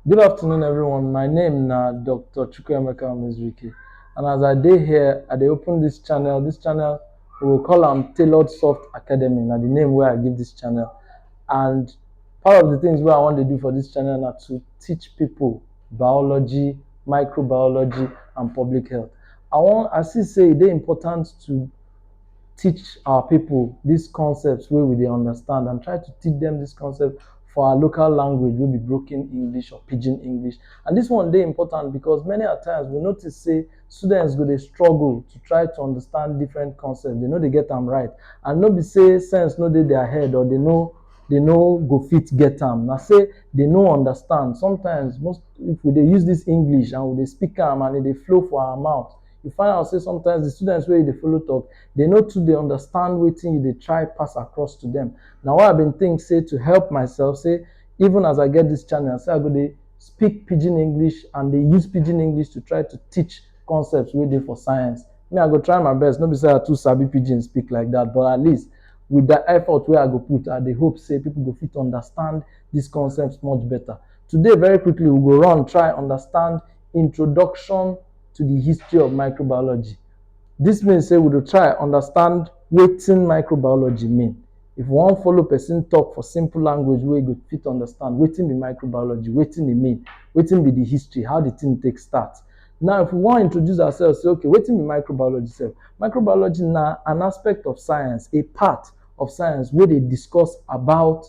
Good afternoon, everyone. My name is Dr. Chukwuemeka Mizriki, and as I day here, I dey open this channel. This channel we will call Tailored Soft Academy. Now the name where I give this channel, and part of the things where I want to do for this channel now to teach people biology, microbiology, and public health. I see say it is important to teach our people these concepts where we they understand and try to teach them this concept for our local language will be broken English or pidgin English. And this one they important because many a times we notice say students go they struggle to try to understand different concepts. They know they get them right. And no be say sense no they their head or they know go fit get them. Now say they no understand. Sometimes most if we they use this English and we they speak them and they flow for our mouth, you find out say sometimes the students where they follow talk, they know too they understand wetin you they try pass across to them. Now what I've been thinking say to help myself, say even as I get this channel, say I go they speak pidgin English and they use pidgin English to try to teach concepts wey dey for science. Me, I go try my best. No be say I too sabi pidgin speak like that, but at least with the effort where I go put, I dey hope say people go fit understand these concepts much better. Today, very quickly, we go run try understand introduction to the history of microbiology. This means say we will try understand wetin microbiology mean. If we wan follow person talk for simple language wey go fit understand wetin be microbiology, wetin e mean, wetin be the history, how the thing take start. Now, if we wan introduce ourselves, say okay, wetin be microbiology sef? Microbiology na an aspect of science, a part of science wey dey discuss about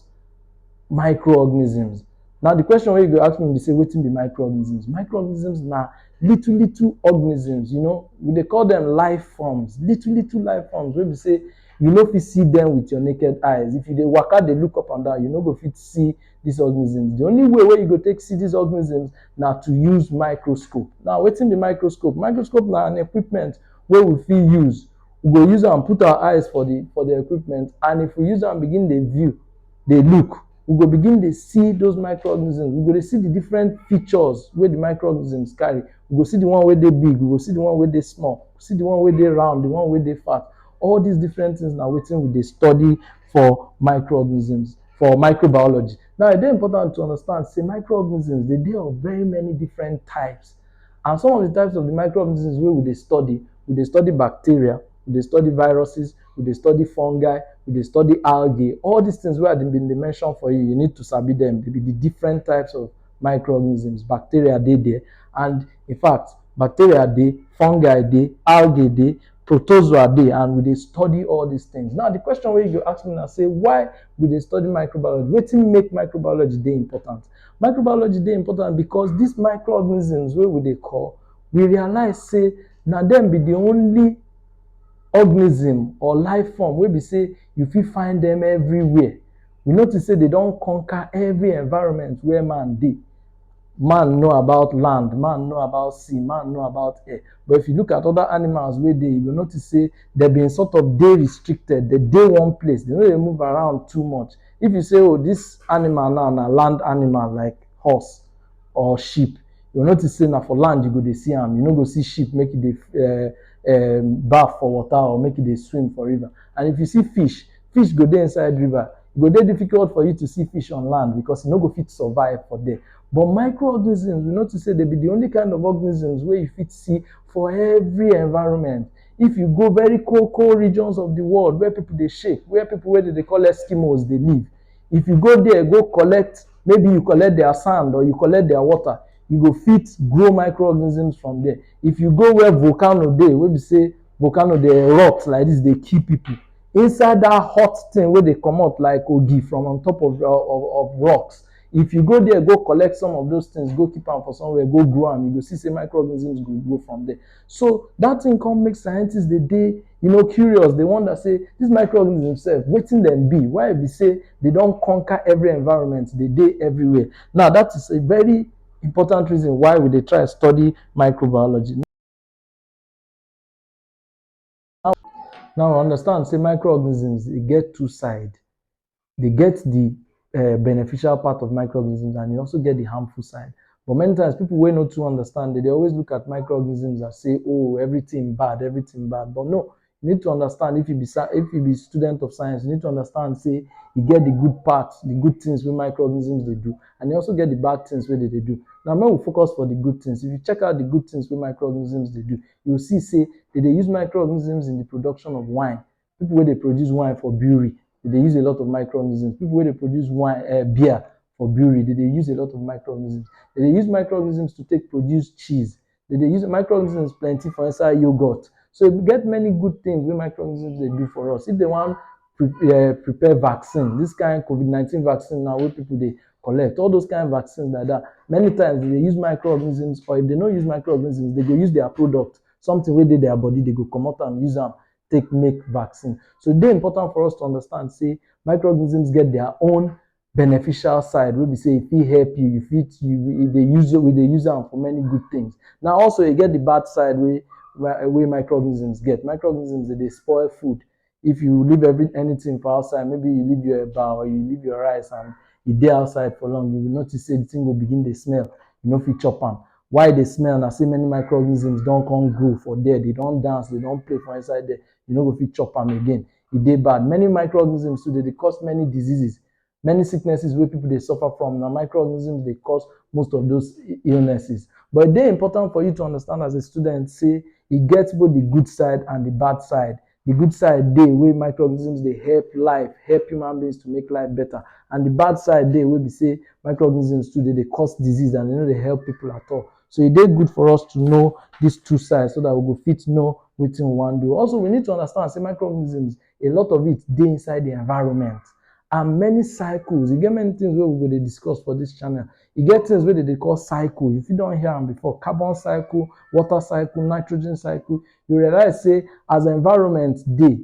microorganisms. Now, the question wey you go ask me be say wetin be microorganisms? Microorganisms na little organisms, we dey call them life forms, little life forms wey be say you no fit see them with your naked eyes. If you dey waka dey look up and down, you no go fit see these organisms. The only way wey you go take see these organisms na to use microscope. Now, wetin be microscope? Microscope na an equipment wey we fit use. We go use am put our eyes for the equipment, and if we use am begin dey view, dey look, we go begin dey see those microorganisms. We go dey see the different features wey the microorganisms carry. We go see the one wey dey big, we go see the one wey dey small, see the one wey dey round, the one wey dey fat. All these different things na wetin we dey study for microorganisms, for microbiology. Now, e dey important to understand say microorganisms dey of very many different types. And some of the types of the microorganisms wey we dey study bacteria, we dey study viruses, we dey study fungi, we dey study algae. All these things wey I been dey mention for you, you need to sabi them. They be the different types of microorganisms. Bacteria dey there, and in fact, bacteria dey, fungi dey, algae dey, protozoa dey, and we dey study all these things. Now, the question wey you go ask me now say why we dey study microbiology? Wetin make microbiology dey important? Microbiology dey important because these microorganisms wey we dey call, we realize say na them be the only organism or life form wey be say you fit find them everywhere. We notice say they don conquer every environment where man dey. Man know about land, man know about sea, man know about air. But if you look at other animals wey dey, you go notice say they been sort of dey restricted. They dey one place. They no dey move around too much. If you say, oh, this animal now na land animal like horse or sheep, you go notice say na for land you go dey see am. You no go see sheep make e dey bath for water or make e dey swim for river. And if you see fish go dey inside river. E go dey difficult for you to see fish on land because e no go fit survive for there. But microorganisms, we notice say they be the only kind of organisms where you fit see for every environment. If you go very cold regions of the world where people dey shake, where people wey they call Eskimos dey live, if you go there, go collect, maybe you collect their sand or you collect their water, you go fit grow microorganisms from there. If you go where volcano dey, wey be say volcano dey erupt like this, dey kill people, inside that hot thing wey dey comot like ogi from on top of rocks, if you go there, go collect some of those things, go keep am for somewhere, go grow am, you go see say microorganisms go grow from there. So that thing come make scientists dey curious. They wonder say these microorganisms sef, wetin dem be? Why e be say they don conquer every environment, they dey everywhere? Now, that is a very important reason why we dey try study microbiology. Now understand say microorganisms e get two sides. They get the beneficial part of microorganisms, and you also get the harmful side. But many times people wey no too understand, they always look at microorganisms and say, oh, everything bad. But no, You need to understand if you be student of science, you need to understand say you get the good parts, the good things wey microorganisms they do, and you also get the bad things wey they do. Now make we focus for the good things. If you check out the good things wey microorganisms they do, you will see say they use microorganisms in the production of wine. People wey they produce wine for brewery, they use a lot of microorganisms. People wey they produce wine, beer for brewery, they use a lot of microorganisms. They use microorganisms to take produce cheese. They use microorganisms plenty for inside yogurt. So we get many good things wey microorganisms they do for us. If they want prepare vaccine, this kind of COVID-19 vaccine now wey people they collect, all those kind of vaccines like that, many times they use microorganisms, or if they don't use microorganisms, they go use their product, something wey dey their body, they go come out and use them take make vaccine. So it's important for us to understand say microorganisms get their own beneficial side wey be say if it help you, if they use them for many good things. Now also you get the bad side where microorganisms get. Microorganisms they spoil food. If you leave anything for outside, maybe you leave your eba or you leave your rice and you dey outside for long, you will notice say the thing will begin to smell. You know, fit chop am. Why they smell? Now say many microorganisms don't come grow for there. They don't dance. They don't play for inside there. You know, go fit chop am again. It dey bad. Many microorganisms too they cause many diseases. Many sicknesses where people they suffer from. Now microorganisms they cause most of those illnesses. But it's important for you to understand as a student say it gets both the good side and the bad side. The good side dey where microorganisms they help human beings to make life better. And the bad side dey where we say microorganisms too they cause disease and they know they help people at all. So it is good for us to know these two sides so that we go fit know what we want to do. Also, we need to understand say microorganisms, a lot of it dey inside the environment. And many cycles, you get many things where we will discuss for this channel. You get things where they call cycle. If you don't hear them before, carbon cycle, water cycle, nitrogen cycle, you realize say as environment dey,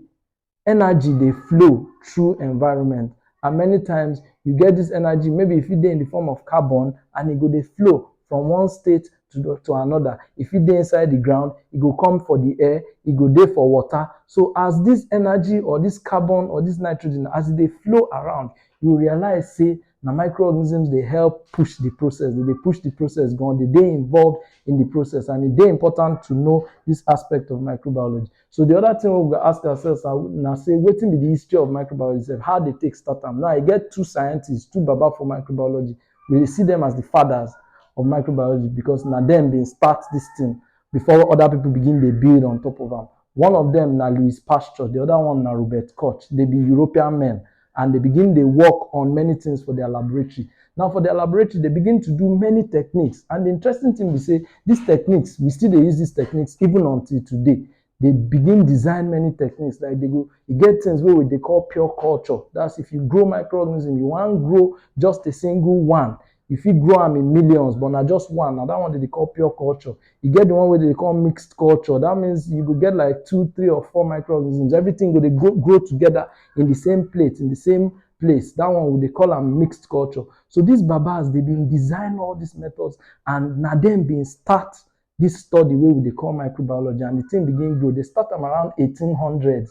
energy they flow through environment. And many times you get this energy, maybe if it dey in the form of carbon and it go they flow from one state to another. If it dey inside the ground, it go come for the air, it go dey for water. So as this energy or this carbon or this nitrogen, as they flow around, you realize say the microorganisms they help push the process. They push the process going. They involved in the process, and it's important to know this aspect of microbiology. So the other thing we ask ourselves now say, what be the history of microbiology? How they take start them? Now I get two scientists, two baba for microbiology. We see them as the fathers of microbiology because now them been start this thing before other people begin they build on top of them. One of them now Louis Pasteur, the other one now Robert Koch. They be European men and they begin they work on many things for their laboratory. Now for their laboratory, they begin to do many techniques. And the interesting thing we say, these techniques, we still they use these techniques even until today. They begin design many techniques like they go, you get things where they call pure culture. That's if you grow microorganism, you want grow just a single one. If you grow them in millions, but not just one. Now that one they call pure culture. You get the one where they call mixed culture. That means you go get like 2, 3, or 4 microorganisms. Everything go they grow together in the same plate, in the same place. That one they call them mixed culture. So these babas, they've been designing all these methods, and now them being start this study where they call microbiology, and the thing begin grow. They start them around 1800s,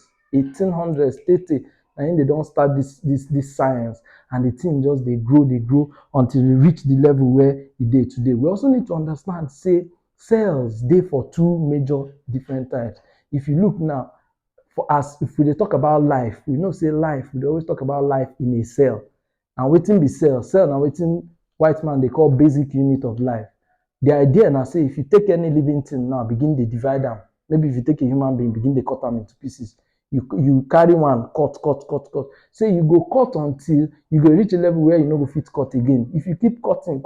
30. And they don't start this science, and the thing just they grow until we reach the level where it is today. We also need to understand say cells dey for two major different types. If you look now, if we talk about life, we know say life, we always talk about life in a cell. And wetin be cell? Cell na wetin white man they call basic unit of life. The idea now say if you take any living thing now, begin to divide them. Maybe if you take a human being, begin to cut them into pieces. You carry one, cut. Say you go cut until you go reach a level where you no go fit cut again. If you keep cutting,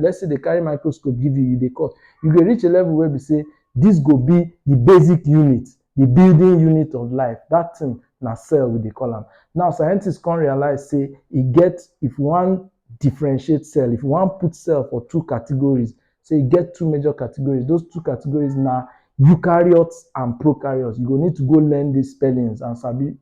let's say they carry microscope, give you they cut. You go reach a level where we say this go be the basic unit, the building unit of life. That thing na cell we they call them. Now scientists can't realize say if you want differentiate cell, if you want put cell for two categories, say you get two major categories. Those two categories now eukaryotes and prokaryotes. You go need to go learn these spellings and sabi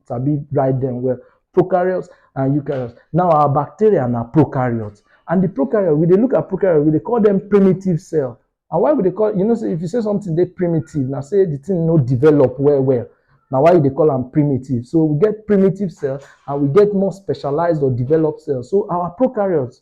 write them well. Prokaryotes and eukaryotes. Now our bacteria are prokaryotes. And the prokaryote, when they look at prokaryotes, they call them primitive cell. And why would they call, say if you say something they primitive, now say the thing no develop well. Now why they call them primitive? So we get primitive cell and we get more specialized or developed cells. So our prokaryotes,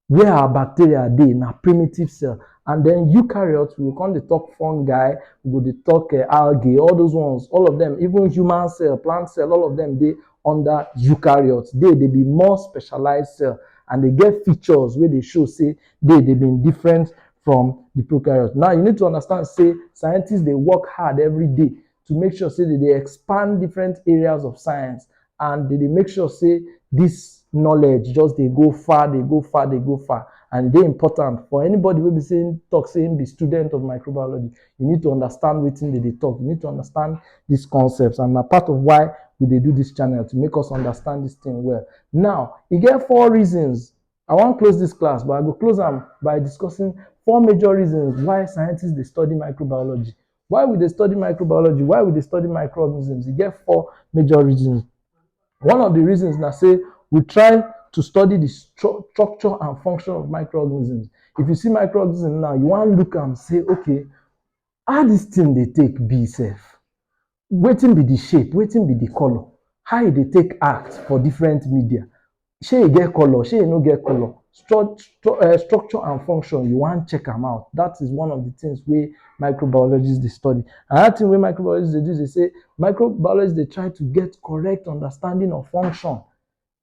where our bacteria are, they na primitive cell, And then eukaryotes, we come to talk fungi, we go to talk algae, all those ones, all of them, even human cell, plant cell, all of them, they under eukaryotes. They be more specialized cell, and they get features where they show say they been different from the prokaryotes. Now you need to understand, say scientists they work hard every day to make sure say that they expand different areas of science, and they make sure say this knowledge just they go far, they go far, they go far. And they important for anybody who be saying talk saying be student of microbiology. You need to understand wetin they talk. You need to understand these concepts, and na part of why we dey do this channel, to make us understand this thing well. Now e get 4 reasons. I wan close this class, but I go close am by discussing 4 major reasons why scientists dey study microbiology. Why we dey study microbiology? Why we dey study microorganisms? E get 4 major reasons. One of the reasons na say we try to study the structure and function of microorganisms. If you see microorganism now, you wan look am say, okay, how this thing dey take be sef? Wetin be the shape? Wetin be the color? How e dey take act for different media? Shey e get color? Shey e no get color? Structure and function, you wan check am out. That is one of the things wey microbiologists dey study. Another thing wey microbiologists dey do is dey say microbiologists dey try to get correct understanding of function.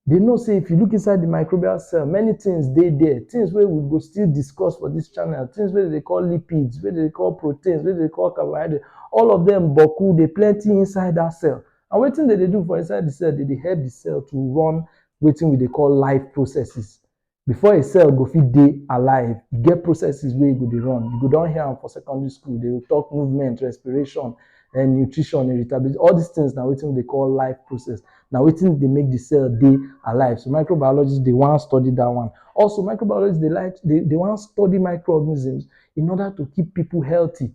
They know say if you look inside the microbial cell, many things dey there, things wey we go still discuss for this channel, things wey they call lipids, wey they call proteins, wey they call carbohydrates, all of them boku, dey plenty inside that cell. And wetin they dey do for inside the cell, they dey help the cell to run wetin we dey call life processes. Before a cell go fit dey alive, e get processes wey e go dey run. You go don hear am for secondary school. They go talk movement, respiration, and nutrition, irritability. All these things na wetin we dey call life process. Na wetin dey make the cell dey alive. So microbiologists dey wan study that one. Also, microbiologists they wan study microorganisms in order to keep people healthy.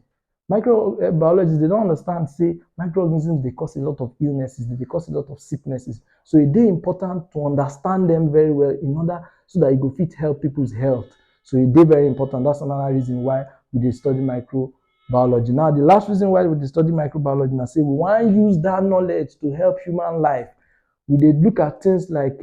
Microbiologists they don understand say microorganisms dey cause a lot of illnesses, they cause a lot of sicknesses. So e dey important to understand them very well in order so that e go fit help people's health. So e dey very important. That's another reason why we dey study microbiology. Now, the last reason why we dey study microbiology na say we wan use that knowledge to help human life. We dey look at things like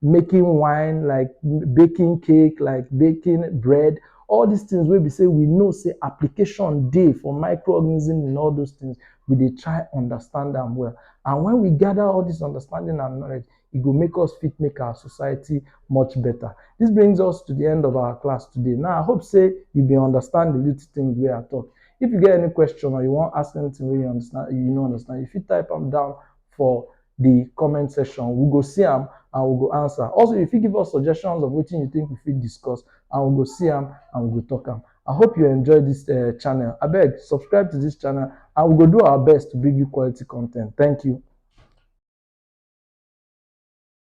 making wine, like baking cake, like baking bread. All these things wey be say we know say application dey for microorganisms in all those things. We dey try understand them well. And when we gather all this understanding and knowledge, it go make us fit make our society much better. This brings us to the end of our class today. Now, I hope say you be understand the little things wey I talk. If you get any question or you wan ask anything wey you understand, you no understand, you fit type am down for the comment section. We go see am and we go answer. Also, if you give us suggestions of wetin you think we fit discuss, and we go see am and we go talk am. I hope you enjoy this channel. Abeg, subscribe to this channel and we go do our best to bring you quality content. Thank you.